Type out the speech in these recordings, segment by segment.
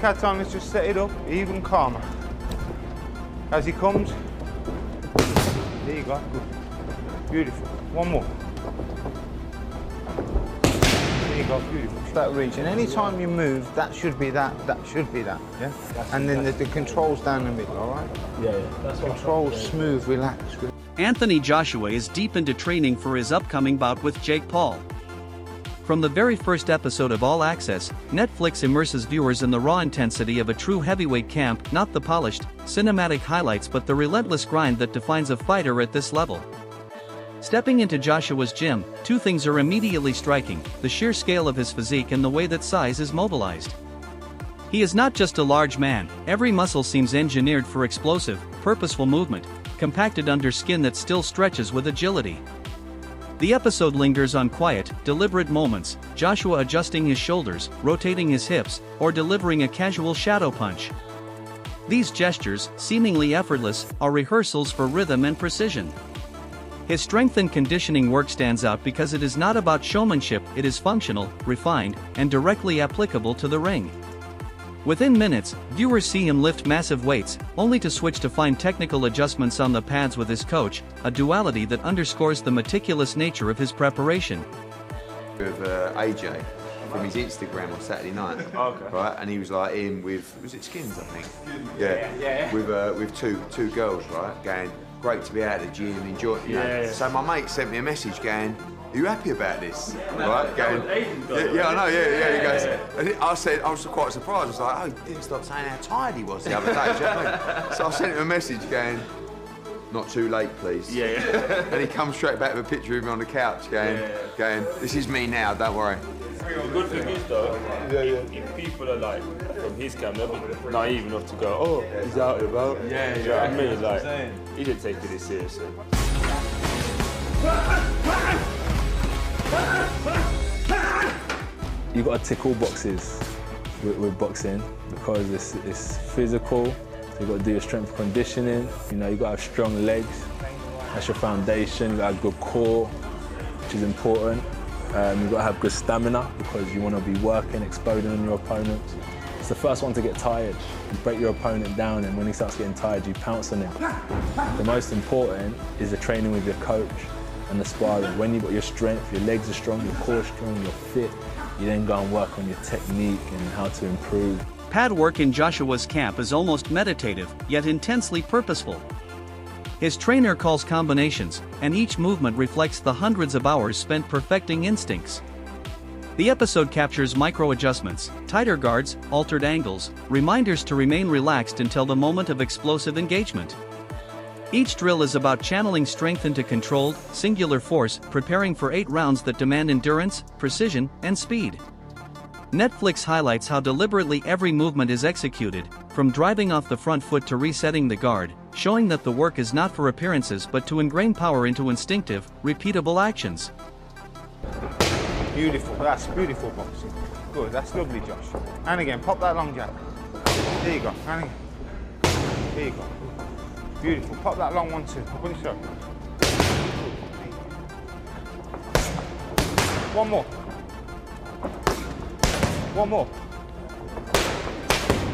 cat's on, let's just set it up even calmer. As he comes, there you go, good. Beautiful. One more. There you go, beautiful. That reach, and any time you move, that should be that, yeah? And then the control's down the middle, all right? Yeah, yeah. That's what control, smooth, relax. Anthony Joshua is deep into training for his upcoming bout with Jake Paul. From the very first episode of All Access, Netflix immerses viewers in the raw intensity of a true heavyweight camp, not the polished, cinematic highlights but the relentless grind that defines a fighter at this level. Stepping into Joshua's gym, two things are immediately striking: the sheer scale of his physique and the way that size is mobilized. He is not just a large man, every muscle seems engineered for explosive, purposeful movement, compacted under skin that still stretches with agility. The episode lingers on quiet, deliberate moments, Joshua adjusting his shoulders, rotating his hips, or delivering a casual shadow punch. These gestures, seemingly effortless, are rehearsals for rhythm and precision. His strength and conditioning work stands out because it is not about showmanship, it is functional, refined, and directly applicable to the ring. Within minutes, viewers see him lift massive weights, only to switch to fine technical adjustments on the pads with his coach, a duality that underscores the meticulous nature of his preparation. With AJ from his Instagram on Saturday night, right? And he was like in with, was it Skins, I think? Yeah. With two girls, right? Going, great to be out of the gym, enjoy, you know. So my mate sent me a message going, are you happy about this? Right? Going, yeah, I know, yeah. He goes, and I was quite surprised. I was like, oh, he didn't stop saying how tired he was the other day. Do you know what I mean? So I sent him a message going, not too late, please. Yeah. And he comes straight back with a picture of me on the couch going, this is me now, don't worry. The good thing is though, if people are like from his camp, they'll be naive enough to go, oh, he's out and about. Yeah, you know what I mean? Like, he didn't take it this seriously. You got to tick all boxes with boxing because it's physical. So you got to do your strength conditioning. You know, you got to have strong legs. That's your foundation. You got to have good core, which is important. You've got to have good stamina because you want to be working, exploding on your opponent. It's the first one to get tired. You break your opponent down, and when he starts getting tired, you pounce on him. The most important is the training with your coach and the sparring. When you've got your strength, your legs are strong, your core is strong, you're fit, you then go and work on your technique and how to improve. Pad work in Joshua's camp is almost meditative, yet intensely purposeful. His trainer calls combinations, and each movement reflects the hundreds of hours spent perfecting instincts. The episode captures micro-adjustments, tighter guards, altered angles, reminders to remain relaxed until the moment of explosive engagement. Each drill is about channeling strength into controlled, singular force, preparing for 8 rounds that demand endurance, precision, and speed. Netflix highlights how deliberately every movement is executed, from driving off the front foot to resetting the guard, showing that the work is not for appearances but to ingrain power into instinctive, repeatable actions. Beautiful, that's beautiful boxing. Good, that's lovely, Josh. And again, pop that long jab. There you go, and again. There you go. Beautiful, pop that long one too. Up on your One more. One more.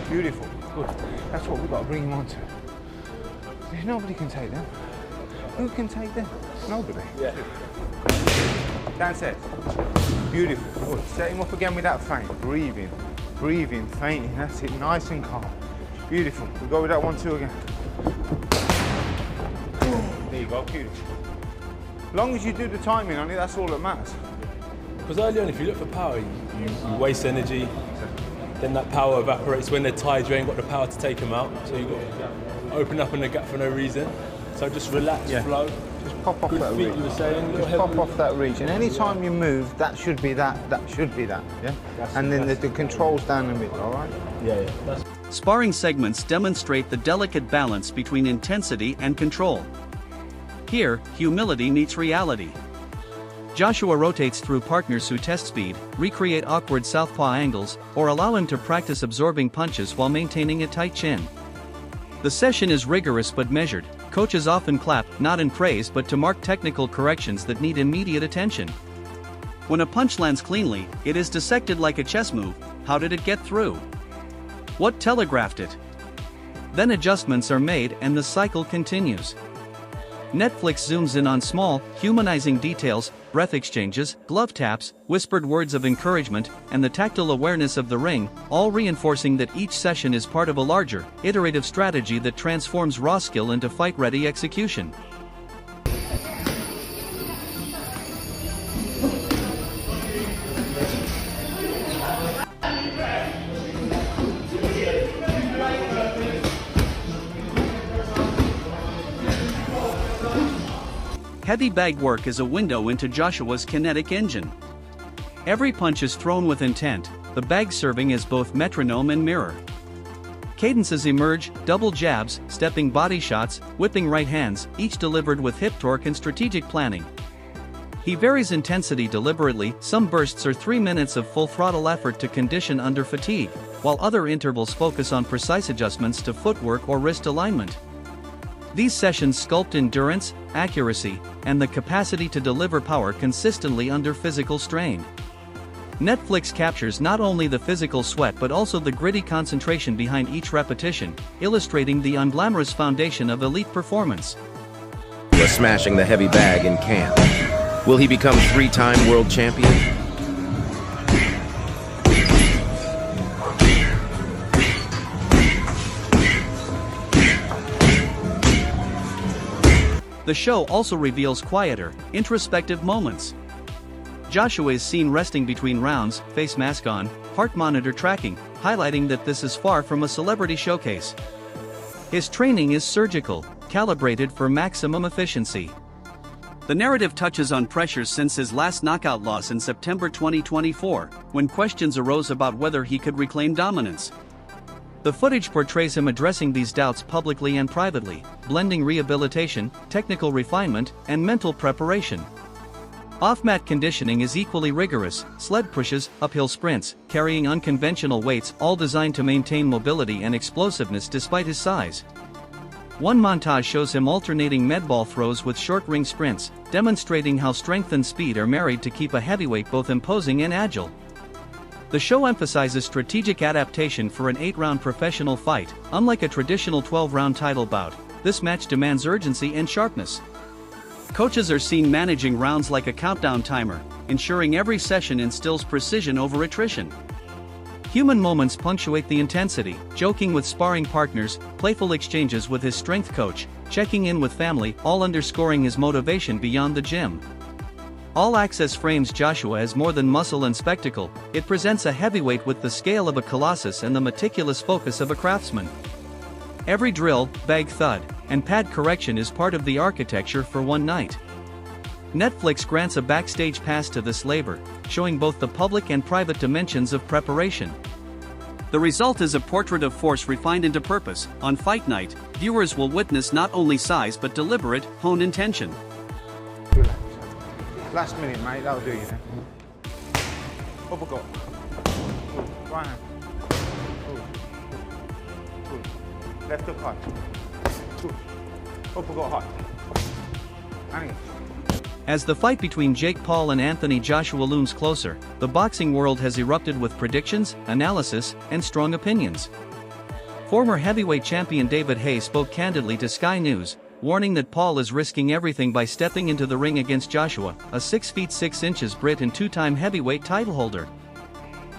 Beautiful, good. That's what we've got to bring him on to. Nobody can take them. Who can take them? Nobody. Yeah. Downstairs. Beautiful, good. Set him up again with that feint. Breathing, feinting, that's it, nice and calm. Beautiful, we go with that 1-2 again. There you go, beautiful. As long as you do the timing on it, that's all that matters. Because early on, if you look for power, you waste energy, then that power evaporates. When they're tired, you ain't got the power to take them out, so you've got to open up in the gap for no reason. So just relax, flow. Just pop off Good that feet, reach. you were saying. Just pop off that reach, and any time you move, that should be that, yeah? And then the control's down the middle, all right? Yeah. Sparring segments demonstrate the delicate balance between intensity and control. Here, humility meets reality. Joshua rotates through partners who test speed, recreate awkward southpaw angles, or allow him to practice absorbing punches while maintaining a tight chin. The session is rigorous but measured. Coaches often clap, not in praise but to mark technical corrections that need immediate attention. When a punch lands cleanly, it is dissected like a chess move. How did it get through? What telegraphed it? Then adjustments are made and the cycle continues. Netflix zooms in on small, humanizing details, breath exchanges, glove taps, whispered words of encouragement, and the tactile awareness of the ring, all reinforcing that each session is part of a larger, iterative strategy that transforms raw skill into fight-ready execution. Heavy bag work is a window into Joshua's kinetic engine. Every punch is thrown with intent, the bag serving as both metronome and mirror. Cadences emerge, double jabs, stepping body shots, whipping right hands, each delivered with hip torque and strategic planning. He varies intensity deliberately, some bursts are 3 minutes of full throttle effort to condition under fatigue, while other intervals focus on precise adjustments to footwork or wrist alignment. These sessions sculpt endurance, accuracy, and the capacity to deliver power consistently under physical strain. Netflix captures not only the physical sweat but also the gritty concentration behind each repetition, illustrating the unglamorous foundation of elite performance. Was smashing the heavy bag in camp. Will he become 3-time world champion? The show also reveals quieter, introspective moments. Joshua is seen resting between rounds, face mask on, heart monitor tracking, highlighting that this is far from a celebrity showcase. His training is surgical, calibrated for maximum efficiency. The narrative touches on pressures since his last knockout loss in September 2024, when questions arose about whether he could reclaim dominance. The footage portrays him addressing these doubts publicly and privately, blending rehabilitation, technical refinement, and mental preparation. Off-mat conditioning is equally rigorous, sled pushes, uphill sprints, carrying unconventional weights, all designed to maintain mobility and explosiveness despite his size. One montage shows him alternating med ball throws with short ring sprints, demonstrating how strength and speed are married to keep a heavyweight both imposing and agile. The show emphasizes strategic adaptation for an 8-round professional fight. Unlike a traditional 12-round title bout, this match demands urgency and sharpness. Coaches are seen managing rounds like a countdown timer, ensuring every session instills precision over attrition. Human moments punctuate the intensity, joking with sparring partners, playful exchanges with his strength coach, checking in with family, all underscoring his motivation beyond the gym. All Access frames Joshua as more than muscle and spectacle. It presents a heavyweight with the scale of a colossus and the meticulous focus of a craftsman. Every drill, bag thud, and pad correction is part of the architecture for one night. Netflix grants a backstage pass to this labor, showing both the public and private dimensions of preparation. The result is a portrait of force refined into purpose. On fight night, viewers will witness not only size but deliberate, honed intention. Relax. Last minute, mate, that'll do you then. Uppercut. Good. Right hand. Good. Good. Left hook high. Good. Uppercut high. And again. As the fight between Jake Paul and Anthony Joshua looms closer, the boxing world has erupted with predictions, analysis, and strong opinions. Former heavyweight champion David Haye spoke candidly to Sky News, warning that Paul is risking everything by stepping into the ring against Joshua, a 6 feet 6 inches Brit and 2-time heavyweight title holder.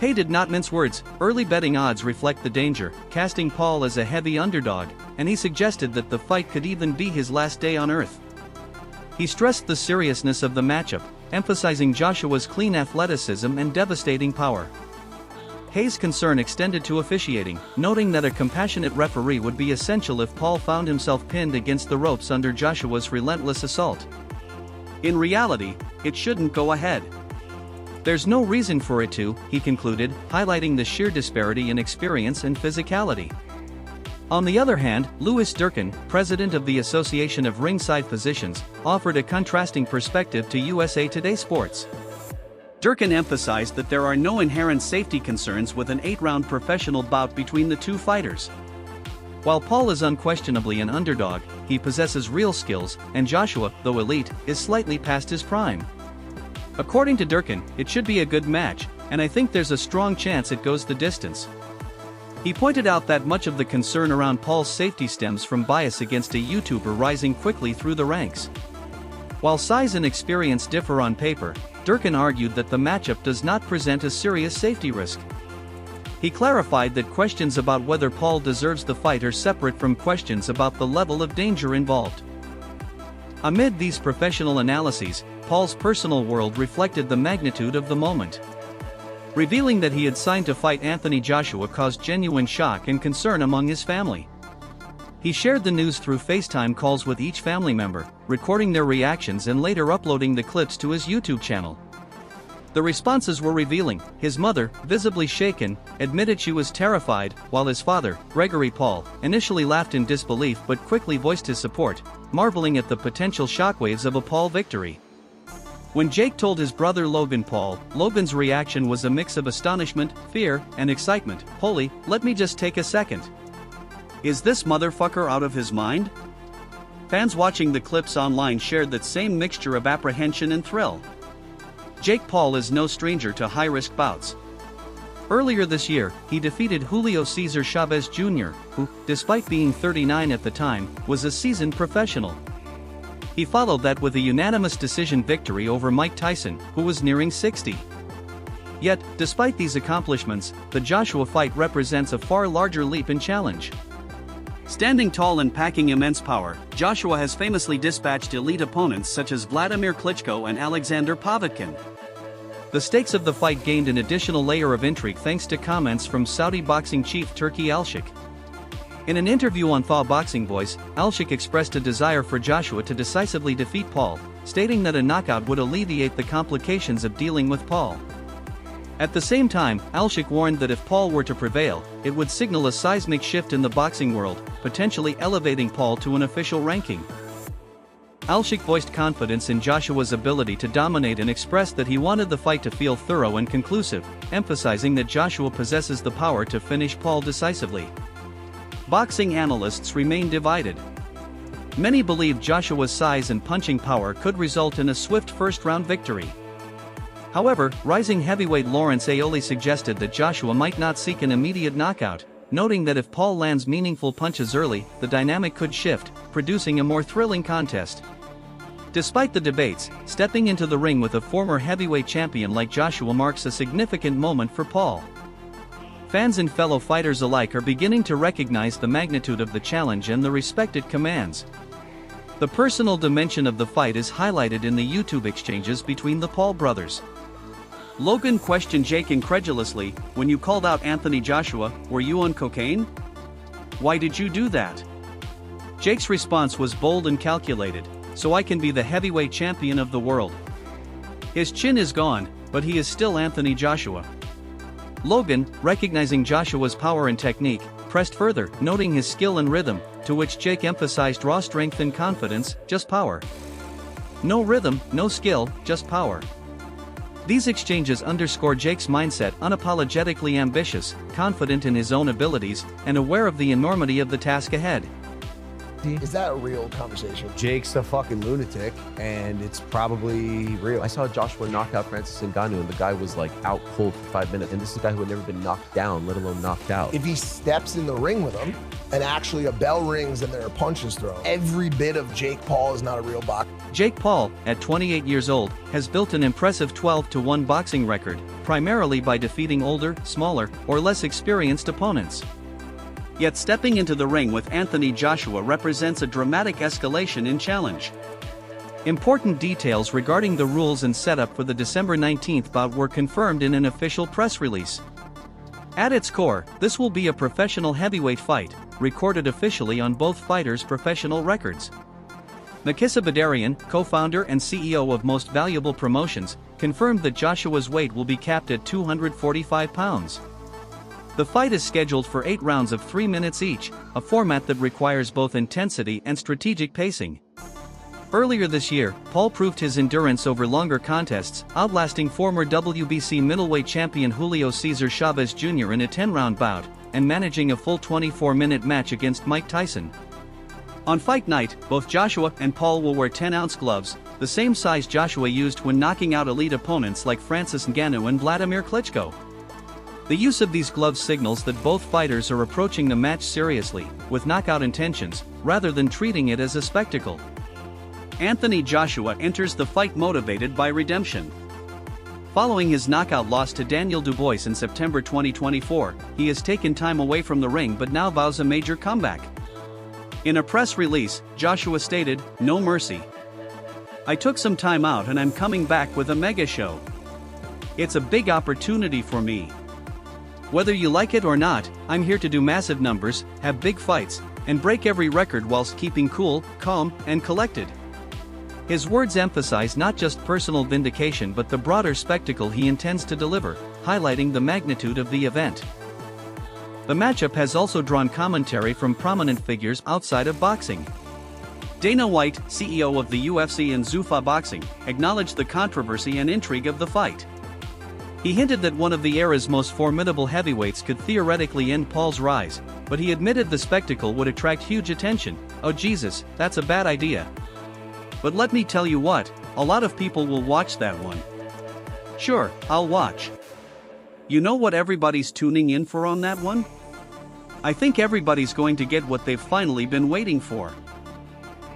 Haye did not mince words. Early betting odds reflect the danger, casting Paul as a heavy underdog, and he suggested that the fight could even be his last day on earth. He stressed the seriousness of the matchup, emphasizing Joshua's clean athleticism and devastating power. Haye's concern extended to officiating, noting that a compassionate referee would be essential if Paul found himself pinned against the ropes under Joshua's relentless assault. In reality, it shouldn't go ahead. There's no reason for it to, he concluded, highlighting the sheer disparity in experience and physicality. On the other hand, Louis Durkin, president of the Association of Ringside Physicians, offered a contrasting perspective to USA Today Sports. Durkin emphasized that there are no inherent safety concerns with an 8-round professional bout between the two fighters. While Paul is unquestionably an underdog, he possesses real skills, and Joshua, though elite, is slightly past his prime. According to Durkin, it should be a good match, and I think there's a strong chance it goes the distance. He pointed out that much of the concern around Paul's safety stems from bias against a YouTuber rising quickly through the ranks. While size and experience differ on paper, Durkin argued that the matchup does not present a serious safety risk. He clarified that questions about whether Paul deserves the fight are separate from questions about the level of danger involved. Amid these professional analyses, Paul's personal world reflected the magnitude of the moment. Revealing that he had signed to fight Anthony Joshua caused genuine shock and concern among his family. He shared the news through FaceTime calls with each family member, recording their reactions and later uploading the clips to his YouTube channel. The responses were revealing. His mother, visibly shaken, admitted she was terrified, while his father, Gregory Paul, initially laughed in disbelief but quickly voiced his support, marveling at the potential shockwaves of a Paul victory. When Jake told his brother Logan Paul, Logan's reaction was a mix of astonishment, fear, and excitement. "Holy, let me just take a second. Is this motherfucker out of his mind?" Fans watching the clips online shared that same mixture of apprehension and thrill. Jake Paul is no stranger to high-risk bouts. Earlier this year, he defeated Julio Cesar Chavez Jr., who, despite being 39 at the time, was a seasoned professional. He followed that with a unanimous decision victory over Mike Tyson, who was nearing 60. Yet, despite these accomplishments, the Joshua fight represents a far larger leap in challenge. Standing tall and packing immense power, Joshua has famously dispatched elite opponents such as Vladimir Klitschko and Alexander Povetkin. The stakes of the fight gained an additional layer of intrigue thanks to comments from Saudi boxing chief Turki Alshik. In an interview on Thaw Boxing Voice, Alshik expressed a desire for Joshua to decisively defeat Paul, stating that a knockout would alleviate the complications of dealing with Paul. At the same time, Alshik warned that if Paul were to prevail, it would signal a seismic shift in the boxing world, potentially elevating Paul to an official ranking. Alshik voiced confidence in Joshua's ability to dominate and expressed that he wanted the fight to feel thorough and conclusive, emphasizing that Joshua possesses the power to finish Paul decisively. Boxing analysts remain divided. Many believe Joshua's size and punching power could result in a swift first-round victory. However, rising heavyweight Lawrence Aioli suggested that Joshua might not seek an immediate knockout, noting that if Paul lands meaningful punches early, the dynamic could shift, producing a more thrilling contest. Despite the debates, stepping into the ring with a former heavyweight champion like Joshua marks a significant moment for Paul. Fans and fellow fighters alike are beginning to recognize the magnitude of the challenge and the respected commands. The personal dimension of the fight is highlighted in the YouTube exchanges between the Paul brothers. Logan questioned Jake incredulously, "When you called out Anthony Joshua, were you on cocaine? Why did you do that?" Jake's response was bold and calculated, "So I can be the heavyweight champion of the world. His chin is gone, but he is still Anthony Joshua." Logan, recognizing Joshua's power and technique, pressed further, noting his skill and rhythm, to which Jake emphasized raw strength and confidence, "Just power. No rhythm, no skill, just power." These exchanges underscore Jake's mindset: unapologetically ambitious, confident in his own abilities, and aware of the enormity of the task ahead. Is that a real conversation? Jake's a fucking lunatic, and it's probably real. I saw Joshua knock out Francis Ngannou, and the guy was like out cold for 5 minutes. And this is a guy who had never been knocked down, let alone knocked out. If he steps in the ring with him, and actually a bell rings and there are punches thrown, every bit of Jake Paul is not a real boxer. Jake Paul, at 28 years old, has built an impressive 12-1 boxing record, primarily by defeating older, smaller, or less experienced opponents. Yet stepping into the ring with Anthony Joshua represents a dramatic escalation in challenge. Important details regarding the rules and setup for the December 19th bout were confirmed in an official press release. At its core, this will be a professional heavyweight fight, recorded officially on both fighters' professional records. Makisa Badarian, co-founder and CEO of Most Valuable Promotions, confirmed that Joshua's weight will be capped at 245 pounds. The fight is scheduled for 8 rounds of 3 minutes each, a format that requires both intensity and strategic pacing. Earlier this year, Paul proved his endurance over longer contests, outlasting former WBC middleweight champion Julio Cesar Chavez Jr. in a 10-round bout, and managing a full 24-minute match against Mike Tyson. On fight night, both Joshua and Paul will wear 10-ounce gloves, the same size Joshua used when knocking out elite opponents like Francis Ngannou and Vladimir Klitschko. The use of these gloves signals that both fighters are approaching the match seriously, with knockout intentions, rather than treating it as a spectacle. Anthony Joshua enters the fight motivated by redemption. Following his knockout loss to Daniel Dubois in September 2024, he has taken time away from the ring but now vows a major comeback. In a press release, Joshua stated, "No mercy. I took some time out and I'm coming back with a mega show. It's a big opportunity for me. Whether you like it or not, I'm here to do massive numbers, have big fights, and break every record whilst keeping cool, calm, and collected." His words emphasize not just personal vindication but the broader spectacle he intends to deliver, highlighting the magnitude of the event. The matchup has also drawn commentary from prominent figures outside of boxing. Dana White, CEO of the UFC and Zuffa Boxing, acknowledged the controversy and intrigue of the fight. He hinted that one of the era's most formidable heavyweights could theoretically end Paul's rise, but he admitted the spectacle would attract huge attention. "Oh Jesus, that's a bad idea. But let me tell you what, a lot of people will watch that one." "Sure, I'll watch. You know what everybody's tuning in for on that one? I think everybody's going to get what they've finally been waiting for."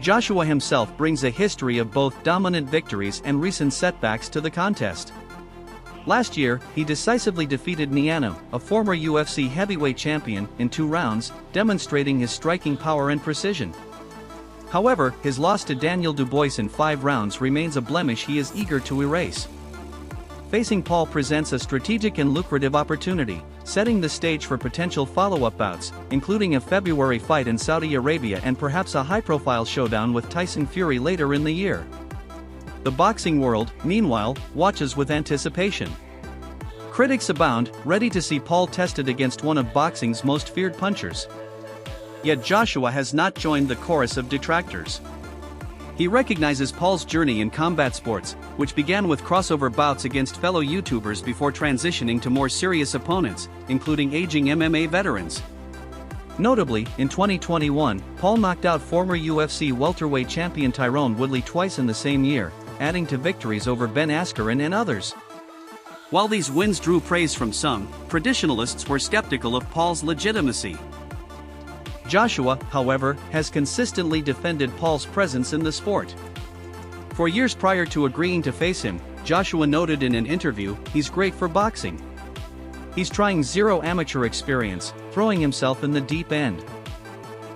Joshua himself brings a history of both dominant victories and recent setbacks to the contest. Last year, he decisively defeated Niano, a former UFC heavyweight champion, in 2 rounds, demonstrating his striking power and precision. However, his loss to Daniel Dubois in 5 rounds remains a blemish he is eager to erase. Facing Paul presents a strategic and lucrative opportunity, setting the stage for potential follow-up bouts, including a February fight in Saudi Arabia and perhaps a high-profile showdown with Tyson Fury later in the year. The boxing world, meanwhile, watches with anticipation. Critics abound, ready to see Paul tested against one of boxing's most feared punchers. Yet Joshua has not joined the chorus of detractors. He recognizes Paul's journey in combat sports, which began with crossover bouts against fellow YouTubers before transitioning to more serious opponents, including aging MMA veterans. Notably, in 2021, Paul knocked out former UFC welterweight champion Tyrone Woodley twice in the same year, adding to victories over Ben Askren and others. While these wins drew praise from some, traditionalists were skeptical of Paul's legitimacy. Joshua, however, has consistently defended Paul's presence in the sport. For years prior to agreeing to face him, Joshua noted in an interview, "He's great for boxing. He's trying zero amateur experience, throwing himself in the deep end.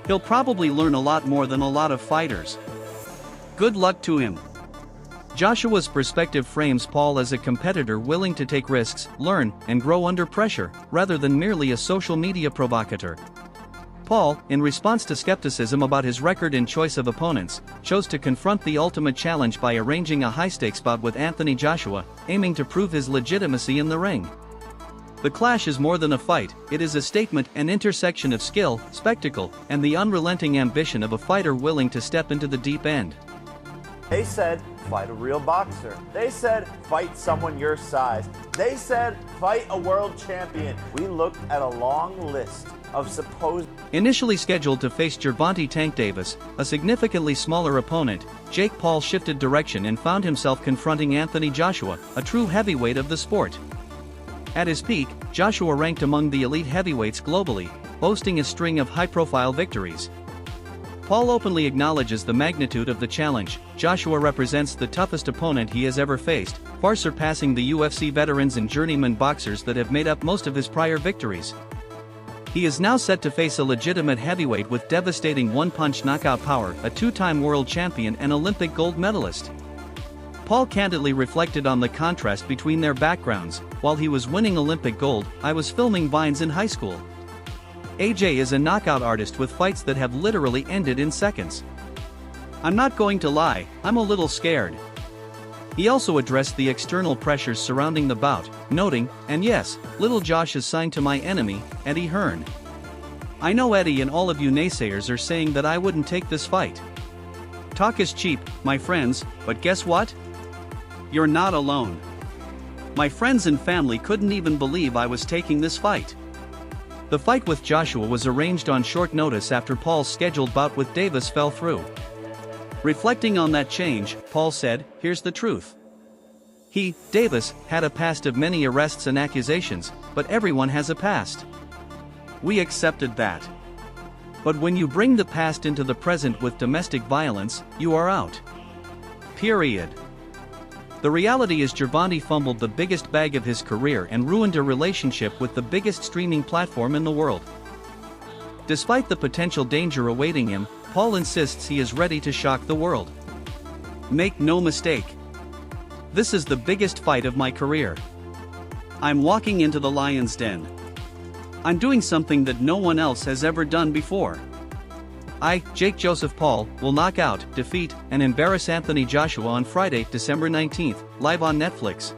He'll probably learn a lot more than a lot of fighters. Good luck to him." Joshua's perspective frames Paul as a competitor willing to take risks, learn, and grow under pressure, rather than merely a social media provocateur. Paul, in response to skepticism about his record and choice of opponents, chose to confront the ultimate challenge by arranging a high-stakes bout with Anthony Joshua, aiming to prove his legitimacy in the ring. The clash is more than a fight, it is a statement, an intersection of skill, spectacle, and the unrelenting ambition of a fighter willing to step into the deep end. They said, fight a real boxer. They said, fight someone your size. They said, fight a world champion. We looked at a long list of supposed... Initially scheduled to face Gervonta Tank Davis, a significantly smaller opponent, Jake Paul shifted direction and found himself confronting Anthony Joshua, a true heavyweight of the sport. At his peak, Joshua ranked among the elite heavyweights globally, boasting a string of high-profile victories. Paul openly acknowledges the magnitude of the challenge. Joshua represents the toughest opponent he has ever faced, far surpassing the UFC veterans and journeyman boxers that have made up most of his prior victories. He is now set to face a legitimate heavyweight with devastating one-punch knockout power, a 2-time world champion and Olympic gold medalist. Paul candidly reflected on the contrast between their backgrounds. While he was winning Olympic gold, I was filming vines in high school. AJ is a knockout artist with fights that have literally ended in seconds. I'm not going to lie, I'm a little scared. He also addressed the external pressures surrounding the bout, noting, and yes, little Josh is signed to my enemy, Eddie Hearn. I know Eddie and all of you naysayers are saying that I wouldn't take this fight. Talk is cheap, my friends, but guess what? You're not alone. My friends and family couldn't even believe I was taking this fight. The fight with Joshua was arranged on short notice after Paul's scheduled bout with Davis fell through. Reflecting on that change, Paul said, "Here's the truth. He, Davis, had a past of many arrests and accusations, but everyone has a past. We accepted that. But when you bring the past into the present with domestic violence, you are out. Period. The reality is Gervonta fumbled the biggest bag of his career and ruined a relationship with the biggest streaming platform in the world. Despite the potential danger awaiting him, Paul insists he is ready to shock the world. Make no mistake. This is the biggest fight of my career. I'm walking into the lion's den. I'm doing something that no one else has ever done before. I, Jake Joseph Paul, will knock out, defeat, and embarrass Anthony Joshua on Friday, December 19th, live on Netflix.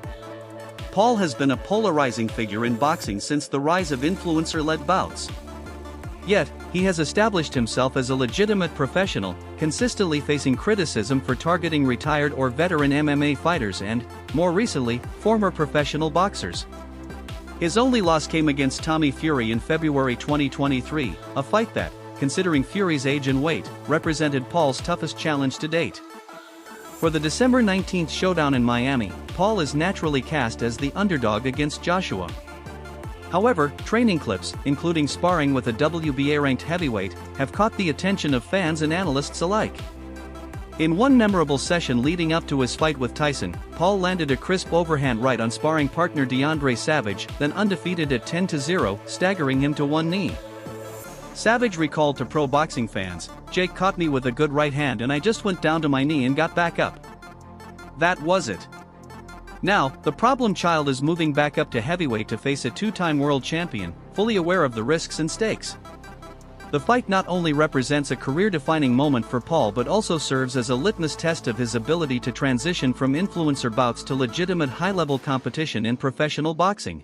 Paul has been a polarizing figure in boxing since the rise of influencer-led bouts. Yet, he has established himself as a legitimate professional, consistently facing criticism for targeting retired or veteran MMA fighters and, more recently, former professional boxers. His only loss came against Tommy Fury in February 2023, a fight that, considering Fury's age and weight, represented Paul's toughest challenge to date. For the December 19th showdown in Miami, Paul is naturally cast as the underdog against Joshua. However, training clips, including sparring with a WBA-ranked heavyweight, have caught the attention of fans and analysts alike. In one memorable session leading up to his fight with Tyson, Paul landed a crisp overhand right on sparring partner DeAndre Savage, then undefeated at 10-0, staggering him to one knee. Savage recalled to pro boxing fans, "Jake caught me with a good right hand and I just went down to my knee and got back up. That was it." Now, the problem child is moving back up to heavyweight to face a two-time world champion, fully aware of the risks and stakes. The fight not only represents a career-defining moment for Paul but also serves as a litmus test of his ability to transition from influencer bouts to legitimate high-level competition in professional boxing.